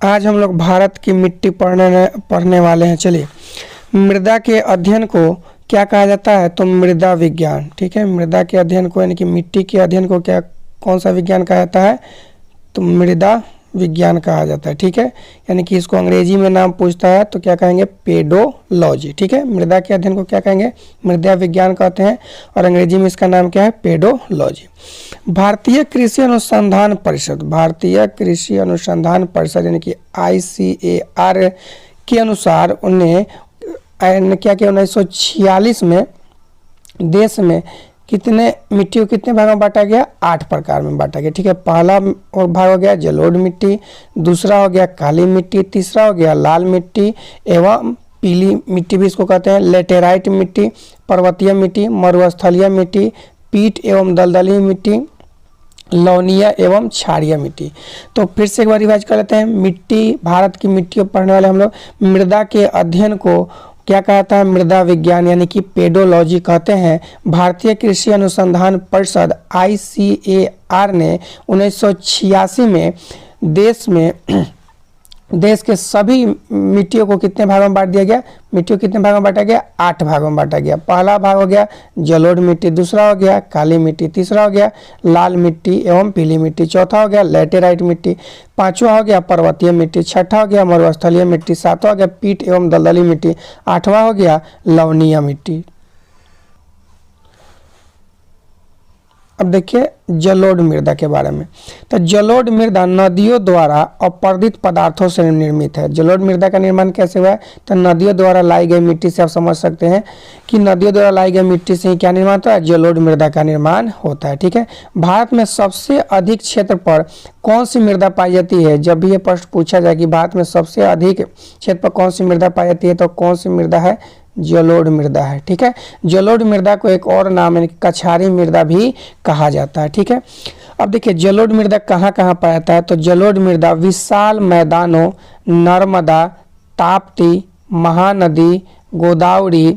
आज हम लोग भारत की मिट्टी पढ़ने वाले हैं। चलिए, मृदा के अध्ययन को क्या कहा जाता है? तो मृदा विज्ञान। ठीक है, मृदा के अध्ययन को यानी कि मिट्टी के अध्ययन को क्या कौन सा विज्ञान कहा जाता है? तो मृदा विज्ञान कहा जाता है। ठीक है, यानी कि इसको अंग्रेजी में नाम पूछता है तो क्या कहेंगे? पेडोलॉजी। ठीक है, मृदा के अध्ययन को क्या कहेंगे? मृदा विज्ञान कहते हैं और अंग्रेजी में इसका नाम क्या है? पेडोलॉजी। भारतीय कृषि अनुसंधान परिषद, भारतीय कृषि अनुसंधान परिषद यानी कि ICAR के अनुसार उन्हें क्या किया? 1946 में देश में कितने मिट्टी को कितने भागों में बांटा गया? 8 प्रकार में बांटा गया। ठीक है, पहला भाग हो गया जलोढ़ मिट्टी, दूसरा हो गया काली मिट्टी, तीसरा हो गया लाल मिट्टी एवं पीली मिट्टी भी इसको कहते हैं, लेटेराइट मिट्टी, पर्वतीय मिट्टी, मरुस्थलीय मिट्टी, पीट एवं दलदली मिट्टी, लवणीय एवं क्षारीय मिट्टी। तो फिर से एक बार रिवाइज कर लेते हैं। मिट्टी, भारत की मिट्टी को पढ़ने वाले हम लोग मृदा के अध्ययन को क्या कहता है? मृदा विज्ञान यानी कि पेडोलॉजी कहते हैं। भारतीय कृषि अनुसंधान परिषद ICAR ने 1986 में देश के सभी मिट्टियों को कितने भागों में बांट दिया गया? मिट्टी को कितने भागों में बांटा गया? 8 भागों में बांटा गया। पहला भाग हो गया जलोढ़ मिट्टी, दूसरा हो गया काली मिट्टी, तीसरा हो गया लाल मिट्टी एवं पीली मिट्टी, चौथा हो गया लेटेराइट मिट्टी, पांचवा हो गया पर्वतीय मिट्टी, छठा हो गया मरुस्थलीय मिट्टी, सातवां हो गया पीट एवं दलदली मिट्टी, आठवां हो गया लवणीय मिट्टी। अब देखिए जलोढ़ मृदा के बारे में। तो जलोढ़ मृदा नदियों द्वारा अपरदित पदार्थों से निर्मित है। जलोढ़ मृदा का निर्माण कैसे हुआ है? तो नदियों द्वारा लाई गई मिट्टी से आप समझ सकते हैं कि नदियों द्वारा लाई गई मिट्टी से ही क्या निर्माण होता है? जलोढ़ मृदा का निर्माण होता है। ठीक है, भारत में सबसे अधिक क्षेत्र पर कौन सी मृदा पाई जाती है? जब भी ये प्रश्न पूछा जाए कि भारत में सबसे अधिक क्षेत्र पर कौन सी मृदा पाई जाती है, तो कौन सी मृदा है? जलोढ़ मृदा है। ठीक है, जलोढ़ मृदा को एक और नाम यानी कछारी मृदा भी कहा जाता है। ठीक है, अब देखिए जलोढ़ मृदा कहाँ कहाँ पाया जाता है? तो जलोढ़ मृदा विशाल मैदानों, नर्मदा, ताप्ती, महानदी, गोदावरी,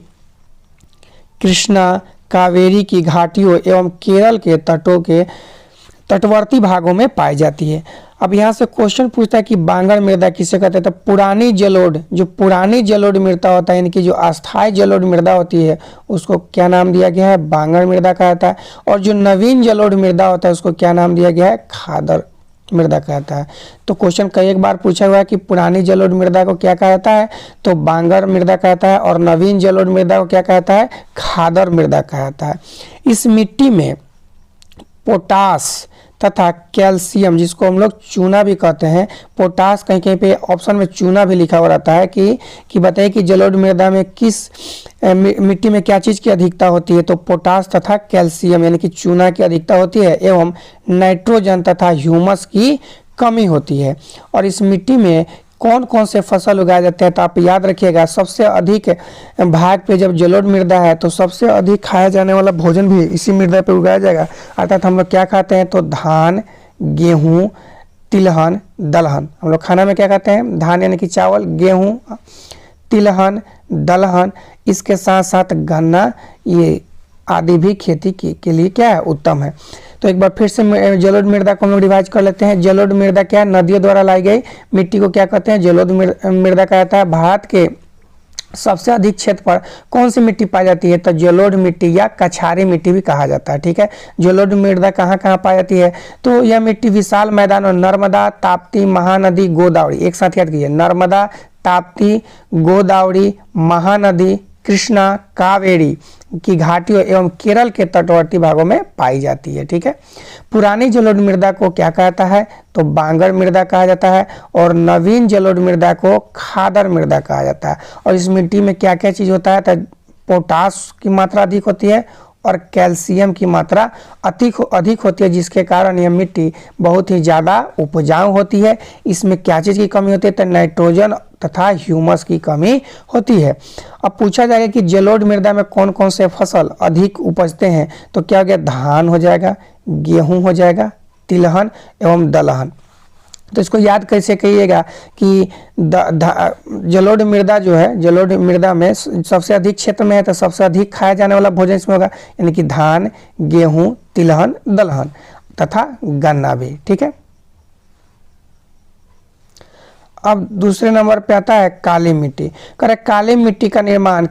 कृष्णा, कावेरी की घाटियों एवं केरल के तटों के तटवर्ती भागों में पाई जाती है। अब यहाँ से क्वेश्चन पूछता है कि बांगर मृदा किसे कहते हैं? तो पुरानी जलोढ़, जो पुरानी जलोढ़ मृदा होता है यानी कि जो अस्थायी जलोढ़ मृदा होती है उसको क्या नाम दिया गया है? बांगर मृदा कहता है। और जो नवीन जलोढ़ मृदा होता है उसको क्या नाम दिया गया है? खादर मृदा कहता है। तो क्वेश्चन कई एक बार पूछा हुआ है कि पुरानी जलोढ़ मृदा को क्या कहता है? तो बांगर मृदा कहता है। और नवीन जलोढ़ मृदा को क्या कहता है? खादर मृदा कहता है। इस मिट्टी में पोटास तथा कैल्शियम, जिसको हम लोग चूना भी कहते हैं, पोटास कहीं कहीं पे ऑप्शन में चूना भी लिखा हुआ रहता है कि बताइए कि जलोढ़ मृदा में किस मिट्टी में क्या चीज़ की अधिकता होती है? तो पोटास तथा कैल्शियम यानी कि चूना की अधिकता होती है एवं नाइट्रोजन तथा ह्यूमस की कमी होती है। और इस मिट्टी में कौन कौन से फसल उगाए जाते हैं? तो आप याद रखिएगा सबसे अधिक भाग पे जब जलोढ़ मृदा है तो सबसे अधिक खाया जाने वाला भोजन भी इसी मृदा पे उगाया जाएगा। अर्थात हम लोग क्या खाते हैं? तो धान, गेहूं, तिलहन, दलहन। हम लोग खाना में क्या खाते हैं? धान यानी कि चावल, गेहूं, तिलहन, दलहन, इसके साथ साथ गन्ना, ये आदि भी खेती के लिए क्या है? उत्तम है। तो एक बार फिर से जलोढ़ मृदा को हम लोग रिवाइज कर लेते हैं। जलोढ़ मृदा क्या है? नदियों द्वारा लाई गई मिट्टी को क्या कहते हैं? जलोढ़ मृदा कहता है। भारत के सबसे अधिक क्षेत्र पर कौन सी मिट्टी पाई जाती है? तो जलोढ़ मिट्टी या कछारी मिट्टी भी कहा जाता है। ठीक है, जलोढ़ मृदा कहाँ कहाँ पाई जाती है? तो यह मिट्टी विशाल मैदानों, नर्मदा, ताप्ती, महानदी, गोदावरी, एक साथ याद कीजिए, नर्मदा, ताप्ती, गोदावरी, महानदी, कृष्णा, कावेरी की घाटियों एवं केरल के तटवर्ती भागों में पाई जाती है। ठीक है, पुरानी जलोढ़ मृदा को क्या कहता है? तो बांगर मृदा कहा जाता है। और नवीन जलोढ़ मृदा को खादर मृदा कहा जाता है। और इस मिट्टी में क्या क्या चीज़ होता है? तो पोटास की मात्रा अधिक होती है और कैल्शियम की मात्रा अधिक होती है, जिसके कारण यह मिट्टी बहुत ही ज़्यादा उपजाऊ होती है। इसमें क्या चीज़ की कमी होती है? तो नाइट्रोजन तथा ह्यूमस की कमी होती है। अब पूछा जाएगा कि जलोढ़ मृदा में कौन कौन से फसल अधिक उपजते हैं? तो क्या हो गया? धान हो जाएगा, गेहूं हो जाएगा, तिलहन एवं दलहन। तो इसको याद कैसे करिएगा कि जलोढ़ मृदा जो है, जलोढ़ मृदा में सबसे अधिक क्षेत्र में है तो सबसे अधिक खाया जाने वाला भोजन इसमें होगा, यानी कि धान, गेहूं, तिलहन, दलहन तथा गन्ना भी। ठीक है, अब दूसरे नंबर पे आता है काली मिट्टी। करेक्ट, काली मिट्टी का निर्माण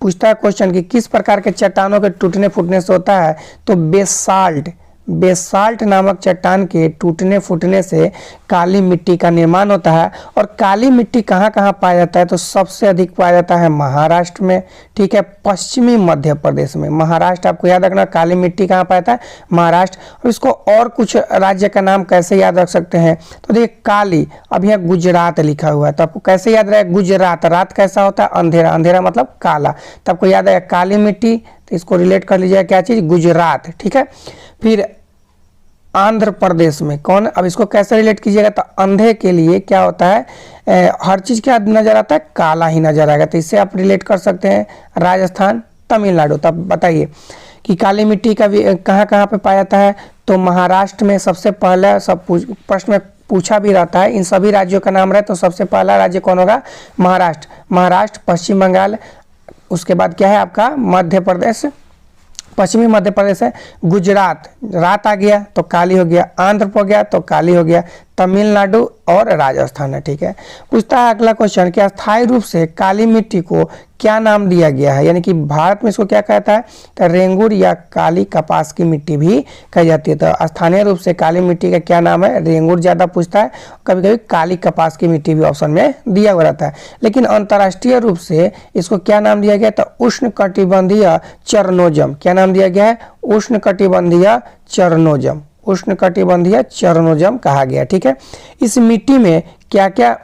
पूछता है क्वेश्चन कि किस प्रकार के चट्टानों के टूटने फूटने से होता है, तो बेसाल्ट, बेसाल्ट नामक चट्टान के टूटने फूटने से काली मिट्टी का निर्माण होता है। और काली मिट्टी कहाँ कहाँ पाया जाता है, तो सबसे अधिक पाया जाता है महाराष्ट्र में, ठीक है, पश्चिमी मध्य प्रदेश में। महाराष्ट्र आपको याद रखना, काली मिट्टी कहाँ पाया जाता है, महाराष्ट्र। और इसको और कुछ राज्य का नाम कैसे याद रख सकते हैं, तो देखिए काली, अब यहाँ गुजरात लिखा हुआ है, तो आपको कैसे याद रहेगा, गुजरात, रात कैसा होता है, अंधेरा, अंधेरा मतलब काला, तो आपको याद आएगा काली मिट्टी, तो इसको रिलेट कर लीजिएगा क्या चीज, गुजरात, ठीक है। फिर आंध्र प्रदेश में कौन, अब इसको कैसे रिलेट कीजिएगा, तो अंधे के लिए क्या होता है, हर चीज क्या नजर आता है, काला ही नजर आएगा, तो इससे आप रिलेट कर सकते हैं राजस्थान, तमिलनाडु। तब बताइए कि काली मिट्टी का कहाँ कहाँ पे पाया जाता है, तो महाराष्ट्र में सबसे पहला, सब प्रश्न में पूछा भी रहता है, इन सभी राज्यों का नाम रहे तो सबसे पहला राज्य कौन होगा, महाराष्ट्र, महाराष्ट्र, पश्चिम बंगाल, उसके बाद क्या है आपका मध्य प्रदेश, पश्चिमी मध्य प्रदेश है, गुजरात, रात आ गया तो काली हो गया, आंध्र हो गया तो काली हो गया, तमिलनाडु और राजस्थान है, ठीक है। पूछता है अगला क्वेश्चन कि अस्थायी रूप से काली मिट्टी को क्या नाम दिया गया है, यानी कि भारत में इसको क्या कहता है, तो रेंगुर या काली कपास की मिट्टी भी कही जाती है। तो स्थानीय रूप से काली मिट्टी का क्या नाम है, रेंगुर ज्यादा पूछता है, कभी कभी काली कपास की मिट्टी भी ऑप्शन में दिया हुआ रहता है। लेकिन अंतर्राष्ट्रीय रूप से इसको क्या नाम दिया गया, तो उष्ण कटिबंधीय चरनोजम, क्या नाम दिया गया है, उष्ण कटिबंधीय चरनोजम, उष्ण कटिबंधीय चरनोजम कहा गया, ठीक है। इस मिट्टी में क्या क्या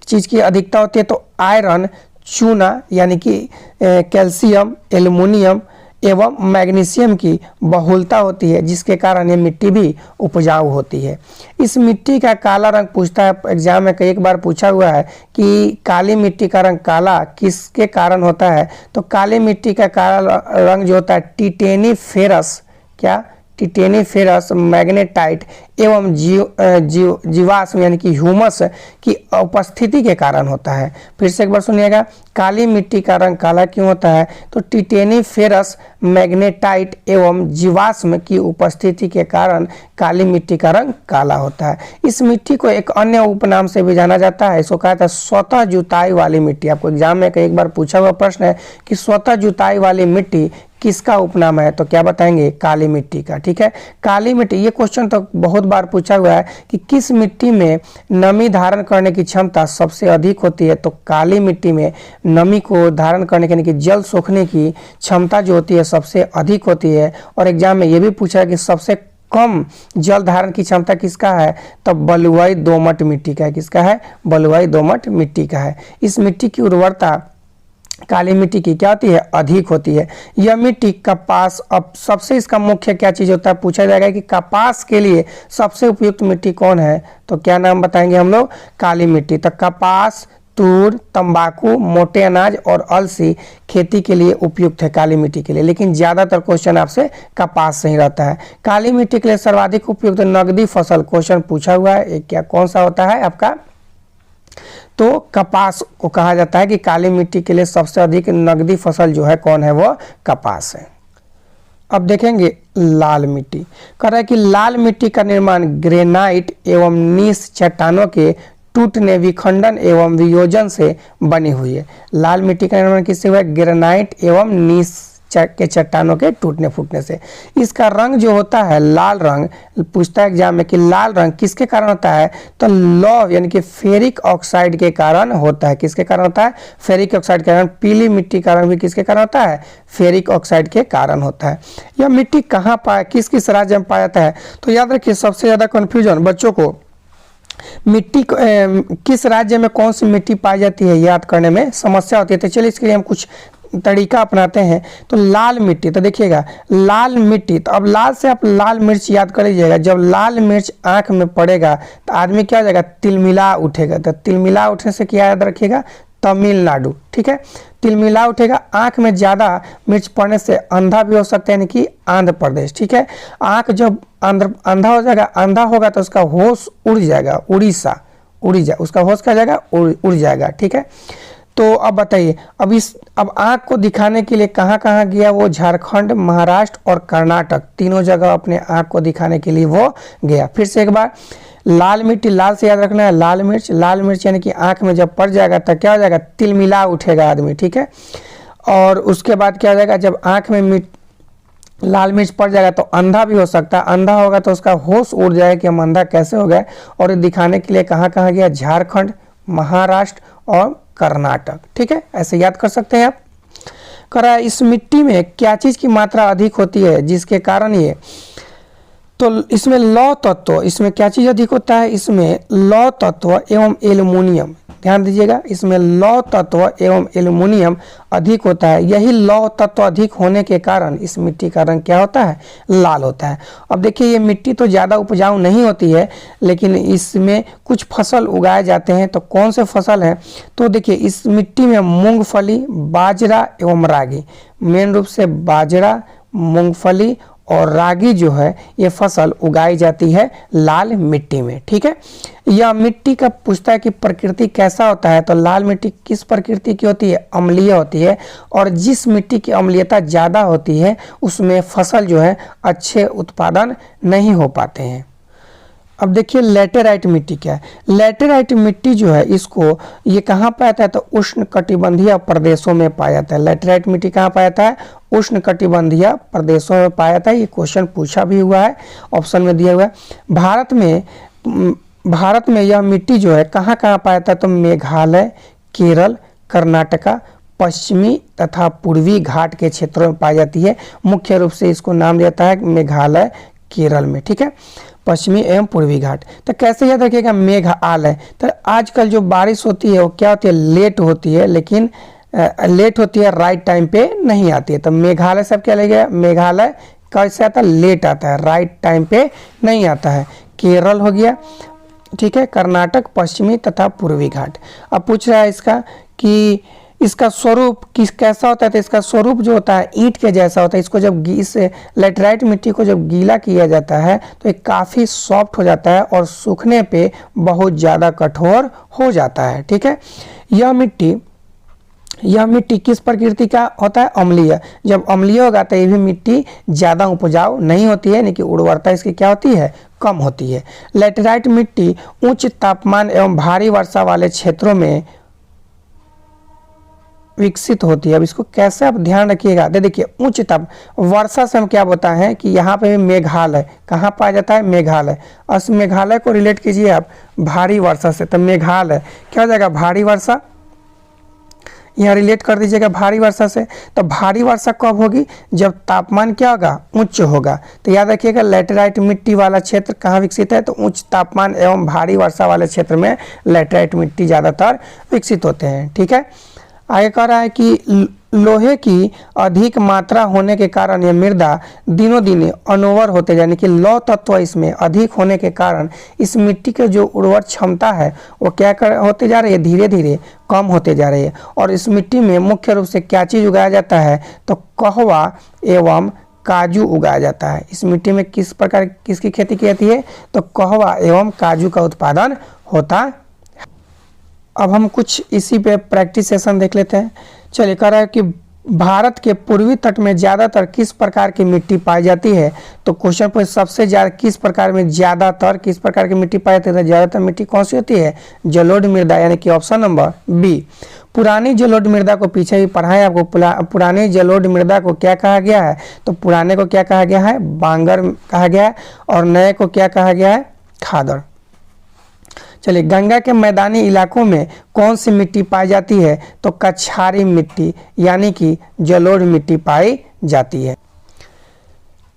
चीज की अधिकता होती है, तो आयरन, चूना यानी कि कैल्शियम, एल्युमिनियम एवं मैग्नीशियम की बहुलता होती है, जिसके कारण ये मिट्टी भी उपजाऊ होती है। इस मिट्टी का काला रंग पूछता है एग्जाम में, कई एक बार पूछा हुआ है कि काली मिट्टी का रंग काला किसके कारण होता है, तो काली मिट्टी का काला रंग जो होता है टिटेनीफेरस, क्या, टिटेनीफेरस, मैग्नेटाइट एवं जीवाश्म यानी कि ह्यूमस की उपस्थिति के कारण होता है। फिर से एक बार सुनिएगा, काली मिट्टी का रंग काला क्यों होता है, तो टिटेनीफेरस, मैग्नेटाइट एवं जीवाश्म की उपस्थिति के कारण काली मिट्टी का रंग काला होता है। इस मिट्टी को एक अन्य उपनाम से भी जाना जाता है, इसको कहा जाता है स्वतः जुताई वाली मिट्टी। आपको एग्जाम में एक बार पूछा हुआ प्रश्न है कि स्वतः जुताई वाली मिट्टी किसका उपनाम है, तो क्या बताएंगे, काली मिट्टी का, ठीक है। काली मिट्टी, ये क्वेश्चन तो बहुत बार पूछा हुआ है कि किस मिट्टी में नमी धारण करने की क्षमता सबसे अधिक होती है, तो काली मिट्टी में नमी को धारण करने की यानी कि जल सोखने की क्षमता जो होती है सबसे अधिक होती है। और एग्जाम में ये भी पूछा है कि सबसे कम जल धारण की क्षमता किसका है, तो बलुआई दोमट मिट्टी का है, किसका है, बलुआई दोमट मिट्टी का है। इस मिट्टी की उर्वरता काली मिट्टी की क्या होती है, अधिक होती है। यह मिट्टी कपास, अब सबसे इसका मुख्य क्या चीज होता है, पूछा जाएगा कि कपास के लिए सबसे उपयुक्त मिट्टी कौन है, तो क्या नाम बताएंगे हम लोग, काली मिट्टी। तो कपास, तूर, तंबाकू, मोटे अनाज और अलसी खेती के लिए उपयुक्त है काली मिट्टी के लिए, लेकिन ज्यादातर क्वेश्चन आपसे कपास से ही रहता है। काली मिट्टी के लिए सर्वाधिक उपयुक्त नगदी फसल क्वेश्चन पूछा हुआ है, क्या कौन सा होता है आपका, तो कपास को कहा जाता है कि काली मिट्टी के लिए सबसे अधिक नगदी फसल जो है कौन है, वो कपास है। अब देखेंगे लाल मिट्टी, कह रहा है कि लाल मिट्टी का निर्माण ग्रेनाइट एवं नीस चट्टानों के टूटने, विखंडन एवं वियोजन से बनी हुई है। लाल मिट्टी का निर्माण किससे हुआ है, ग्रेनाइट एवं नीस के चट्टानों के टूटने फूटने से। इसका रंग जो होता है लाल रंग, पूछता है एग्जाम में कि लाल रंग किसके कारण होता है, तो लौह यानी कि फेरिक ऑक्साइड के कारण होता है। किसके कारण होता है, फेरिक ऑक्साइड के कारण। पीली मिट्टी का रंग भी किसके कारण होता है, फेरिक ऑक्साइड के कारण होता है। यह मिट्टी कहाँ पाया, किस किस राज्य में पाया जाता है, तो याद रखिए सबसे ज्यादा कंफ्यूजन बच्चों को मिट्टी किस राज्य में कौन सी मिट्टी पाई जाती है याद करने में समस्या होती है। तो चलिए इसके लिए हम कुछ तरीका अपनाते हैं। तो लाल मिट्टी, तो देखिएगा लाल मिट्टी, तो अब लाल से आप लाल मिर्च याद कर लीजिएगा। जब लाल मिर्च आंख में पड़ेगा तो आदमी क्या हो जाएगा, तिलमिला उठेगा। तो तिलमिला उठने से क्या याद रखिएगा, तमिलनाडु, ठीक है। तिलमिला उठेगा, आंख में ज्यादा मिर्च पड़ने से अंधा भी हो सकता है, यानी कि आंध्र प्रदेश, ठीक है। आंख जब अंधा हो जाएगा, अंधा होगा तो उसका होश उड़ जाएगा, उड़ीसा, उसका होश क्या जाएगा, उड़ जाएगा, ठीक है। तो अब बताइए, अब आँख को दिखाने के लिए कहाँ कहाँ गया वो? झारखंड, महाराष्ट्र और कर्नाटक, तीनों जगह अपने आँख को दिखाने के लिए वो गया। फिर से एक बार, लाल मिट्टी, लाल से याद रखना है, लाल मिर्च, लाल मिर्च यानी कि आँख में जब पड़ जाएगा तो क्या हो जाएगा? तिलमिला उठेगा आदमी, ठीक है। और उसके बाद क्या हो जाएगा? जब आँख में लाल मिर्च पड़ जाएगा तो अंधा भी हो सकता है, अंधा होगा तो उसका होश उड़ जाएगा कि हम अंधा कैसे हो गए। और ये दिखाने के लिए कहाँ कहाँ गया? झारखंड, महाराष्ट्र और कर्नाटक, ठीक है, ऐसे याद कर सकते हैं आप। करा इस मिट्टी में क्या चीज़ की मात्रा अधिक होती है जिसके कारण ये, तो इसमें लौह तत्व, इसमें क्या चीज़ अधिक होता है? इसमें लौह तत्व एवं एल्युमिनियम, ध्यान दीजिएगा, इसमें लौह तत्व एवं एल्युमिनियम अधिक होता है। यही लौह तत्व अधिक होने के कारण इस मिट्टी का रंग क्या होता है? लाल होता है। अब देखिए, ये मिट्टी तो ज़्यादा उपजाऊ नहीं होती है, लेकिन इसमें कुछ फसल उगाए जाते हैं। तो कौन से फसल हैं? तो देखिए, इस मिट्टी में मूंगफली, बाजरा एवं रागी, मेन रूप से बाजरा, मूंगफली और रागी जो है ये फसल उगाई जाती है लाल मिट्टी में, ठीक है। यह मिट्टी का पूछता है कि प्रकृति कैसा होता है, तो लाल मिट्टी किस प्रकृति की होती है? अम्लीय होती है। और जिस मिट्टी की अम्लीयता ज़्यादा होती है उसमें फसल जो है अच्छे उत्पादन नहीं हो पाते हैं। अब देखिए, लेटेराइट मिट्टी क्या है? लेटेराइट मिट्टी जो है इसको ये कहाँ पाया जाता है? तो उष्ण कटिबंधीय प्रदेशों में पाया जाता है। लेटेराइट मिट्टी कहाँ पाया जाता है? उष्ण कटिबंधीय प्रदेशों में पाया जाता है। ये क्वेश्चन पूछा भी हुआ है, ऑप्शन में दिया हुआ है। भारत में यह मिट्टी जो है कहाँ कहाँ पाया जाता है? तो मेघालय, केरल, कर्नाटका, पश्चिमी तथा पूर्वी घाट के क्षेत्रों में पाई जाती है। मुख्य रूप से इसको नाम दिया जाता है मेघालय, केरल में, ठीक है, पश्चिमी एवं पूर्वी घाट। तो कैसे याद रखिएगा? मेघालय। तो आजकल जो बारिश होती है वो क्या होती है? लेट होती है, लेकिन लेट होती है, राइट टाइम पे नहीं आती है। तो मेघालय सब क्या लगेगा? मेघालय कैसे आता है? लेट आता है, राइट टाइम पे नहीं आता है। केरल हो गया, ठीक है, कर्नाटक, पश्चिमी तथा पूर्वी घाट। अब पूछ रहा है इसका कि इसका स्वरूप कैसा होता है? तो इसका स्वरूप जो होता है ईंट के जैसा होता है। इसको जब इस लेटराइट मिट्टी को जब गीला किया जाता है तो ये काफ़ी सॉफ्ट हो जाता है और सूखने पे बहुत ज़्यादा कठोर हो जाता है, ठीक है। यह मिट्टी किस प्रकृति का होता है? अम्लीय। जब अम्लीय होगा तो ये भी मिट्टी ज़्यादा उपजाऊ नहीं होती है, लेकिन उर्वरता इसकी क्या होती है? कम होती है। लेटराइट मिट्टी उच्च तापमान एवं भारी वर्षा वाले क्षेत्रों में विकसित होती है। अब इसको कैसे आप ध्यान रखिएगा? देखिए, उच्च ताप वर्षा से हम क्या बताए हैं कि यहाँ पे मेघालय कहाँ पाया जाता है? मेघालय। और मेघालय को रिलेट कीजिए आप भारी वर्षा से, तो मेघालय क्या हो जाएगा? भारी वर्षा। यहाँ रिलेट कर दीजिएगा भारी वर्षा से। तो भारी वर्षा कब होगी? जब तापमान क्या होगा? उच्च होगा। तो याद रखिएगा, लेटेराइट मिट्टी वाला क्षेत्र कहाँ विकसित है? तो उच्च तापमान एवं भारी वर्षा वाले क्षेत्र में लेटेराइट मिट्टी ज़्यादातर विकसित होते हैं, ठीक है। आगे कह रहा है कि लोहे की अधिक मात्रा होने के कारण यह मृदा दिनों दिन अनोवर होते, यानी कि लौह तत्व इसमें अधिक होने के कारण इस मिट्टी के जो उर्वर क्षमता है वो क्या होते जा रही है? धीरे धीरे कम होते जा रही है। और इस मिट्टी में मुख्य रूप से क्या चीज़ उगाया जाता है? तो कहवा एवं काजू उगाया जाता है। इस मिट्टी में किस प्रकार किसकी खेती की जाती है? तो कहवा एवं काजू का उत्पादन होता है। अब हम कुछ इसी पे प्रैक्टिस सेशन देख लेते हैं। चलिए, कह रहा है कि भारत के पूर्वी तट में ज़्यादातर किस प्रकार की मिट्टी पाई जाती है? तो क्वेश्चन पर सबसे ज़्यादा किस प्रकार में ज़्यादातर किस प्रकार की मिट्टी पाई जाती है? ज़्यादातर मिट्टी कौन सी होती है? जलोढ़ मृदा, यानी कि ऑप्शन नंबर बी। पुरानी जलोढ़ मृदा को पीछे ही पढ़ाएं आपको। पुरानी जलोढ़ मृदा को क्या कहा गया है? तो पुराने को क्या कहा गया है? बांगर कहा गया है। और नए को क्या कहा गया है? खादड़। चलिए, गंगा के मैदानी इलाकों में कौन सी मिट्टी पाई जाती है? तो कछारी मिट्टी, यानी कि जलोढ़ मिट्टी पाई जाती है।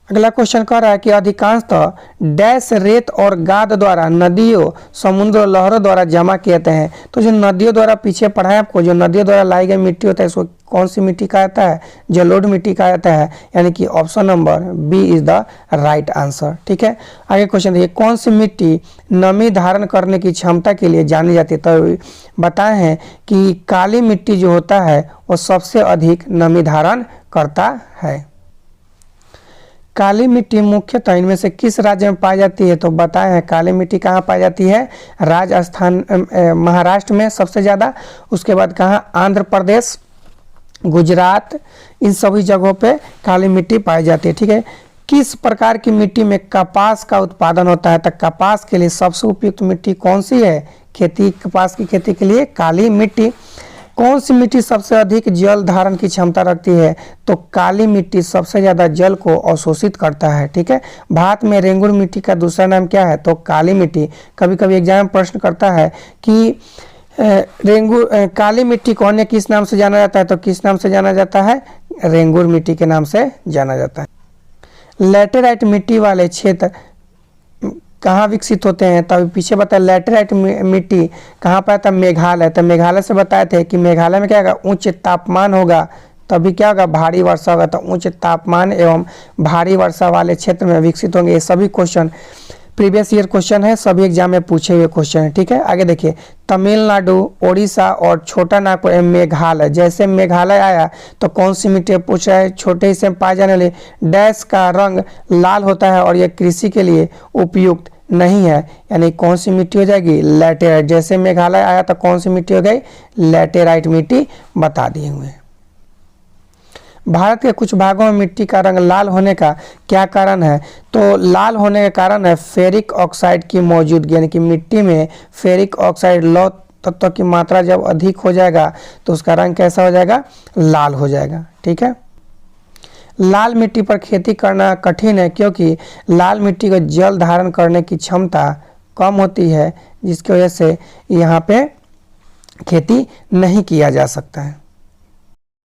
अगला क्वेश्चन कह रहा है कि अधिकांशतः डैश रेत और गाद द्वारा नदियों, समुद्र और लहरों द्वारा जमा किए जाते हैं। तो जो नदियों द्वारा पीछे पढ़ा है आपको, जो नदियों द्वारा लाई गई मिट्टी होता है इसको कौन सी मिट्टी कहा जाता है? जलोढ़ मिट्टी कहा जाता है, यानी कि option number B is the right answer, ठीक है। आगे क्वेश्चन देखिए, कौन सी मिट्टी नमी धारण करने की क्षमता के लिए जानी जाती है? तो बताए हैं कि काली मिट्टी जो होता है वो सबसे अधिक नमी धारण करता है। काली मिट्टी मुख्यतः इनमें से किस राज्य में पाई जाती है? तो बताए हैं काली मिट्टी कहाँ पाई जाती है? राजस्थान, महाराष्ट्र में सबसे ज़्यादा। उसके बाद कहाँ? आंध्र प्रदेश, गुजरात, इन सभी जगहों पे काली मिट्टी पाई जाती है। ठीक है। किस प्रकार की मिट्टी में कपास का उत्पादन होता है? तो कपास के लिए सबसे उपयुक्त मिट्टी कौन सी है? कपास की खेती के लिए काली मिट्टी। कौन सी मिट्टी सबसे अधिक जल धारण की क्षमता रखती है? तो काली मिट्टी सबसे ज्यादा जल को अवशोषित करता है। ठीक है। भारत में रेंगुर मिट्टी का दूसरा नाम क्या है? तो काली मिट्टी। कभी कभी एग्जाम में प्रश्न करता है कि काली मिट्टी को अन्य किस नाम से जाना जाता है? तो किस नाम से जाना जाता है? रेंगुर मिट्टी के नाम से जाना जाता है। लैटेराइट मिट्टी वाले क्षेत्र कहाँ विकसित होते हैं? तभी पीछे बताया लैटेराइट मिट्टी कहाँ पर आता है? मेघालय। तो मेघालय से बताए थे कि मेघालय में क्या होगा? उच्च तापमान होगा, तभी क्या होगा? भारी वर्षा होगा। तो उच्च तापमान एवं भारी वर्षा वाले क्षेत्र में विकसित होंगे। ये सभी क्वेश्चन प्रीवियस ईयर क्वेश्चन है, सभी एग्जाम में पूछे हुए क्वेश्चन है। ठीक है। आगे देखिए, तमिलनाडु, ओडिशा और छोटा नागपुर एवं मेघालय। जैसे मेघालय आया तो कौन सी मिट्टी पूछ रहा है? छोटे हिस्से में पाए जाने वाले डैश का रंग लाल होता है और यह कृषि के लिए उपयुक्त नहीं है, यानी कौन सी मिट्टी हो जाएगी? लैटेराइट। जैसे मेघालय आया तो कौन सी मिट्टी हो गई? लैटेराइट मिट्टी बता दिए हुए। भारत के कुछ भागों में मिट्टी का रंग लाल होने का क्या कारण है? तो लाल होने का कारण है फेरिक ऑक्साइड की मौजूदगी, यानी कि मिट्टी में फेरिक ऑक्साइड लौह तत्व की मात्रा जब अधिक हो जाएगा तो उसका रंग कैसा हो जाएगा? लाल हो जाएगा। ठीक है। लाल मिट्टी पर खेती करना कठिन है क्योंकि लाल मिट्टी को जल धारण करने की क्षमता कम होती है, जिसकी वजह से यहाँ पे खेती नहीं किया जा सकता है।